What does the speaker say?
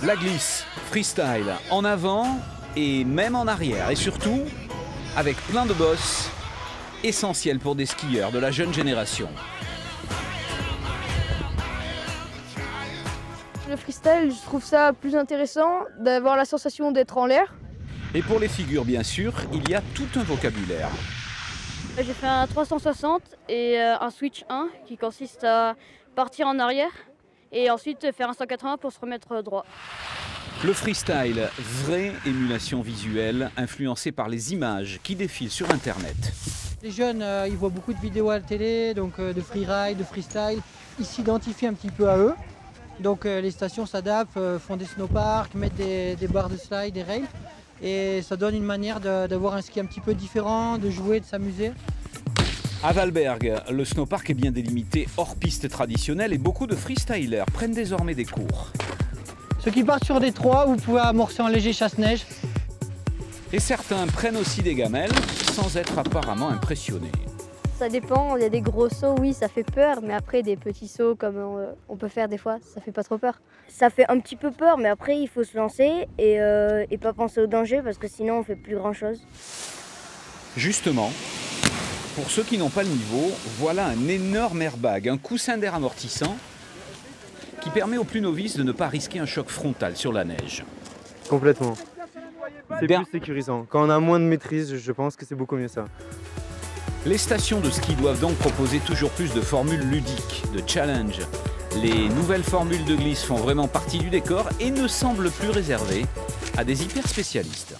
La glisse, freestyle, en avant et même en arrière. Et surtout, avec plein de bosses, essentiel pour des skieurs de la jeune génération. Le freestyle, je trouve ça plus intéressant d'avoir la sensation d'être en l'air. Et pour les figures, bien sûr, il y a tout un vocabulaire. J'ai fait un 360 et un switch 1 qui consiste à partir en arrière et ensuite faire un 180 pour se remettre droit. Le freestyle, vraie émulation visuelle influencée par les images qui défilent sur Internet. Les jeunes, ils voient beaucoup de vidéos à la télé, donc de freeride, de freestyle. Ils s'identifient un petit peu à eux. Donc les stations s'adaptent, font des snowparks, mettent des barres de slide, des rails. Et ça donne une manière d'avoir un ski un petit peu différent, de jouer, de s'amuser. À Valberg, le snowpark est bien délimité hors piste traditionnelle et beaucoup de freestylers prennent désormais des cours. Ceux qui partent sur des 3, vous pouvez amorcer en léger chasse-neige. Et certains prennent aussi des gamelles sans être apparemment impressionnés. Ça dépend, il y a des gros sauts, oui, ça fait peur, mais après des petits sauts comme on peut faire des fois, ça fait pas trop peur. Ça fait un petit peu peur, mais après il faut se lancer et pas penser au danger parce que sinon on fait plus grand chose. Justement, pour ceux qui n'ont pas le niveau, voilà un énorme airbag, un coussin d'air amortissant qui permet aux plus novices de ne pas risquer un choc frontal sur la neige. Complètement. C'est Bien. plus sécurisant. Quand on a moins de maîtrise, je pense que c'est beaucoup mieux ça. Les stations de ski doivent donc proposer toujours plus de formules ludiques, de challenge. Les nouvelles formules de glisse font vraiment partie du décor et ne semblent plus réservées à des hyper spécialistes.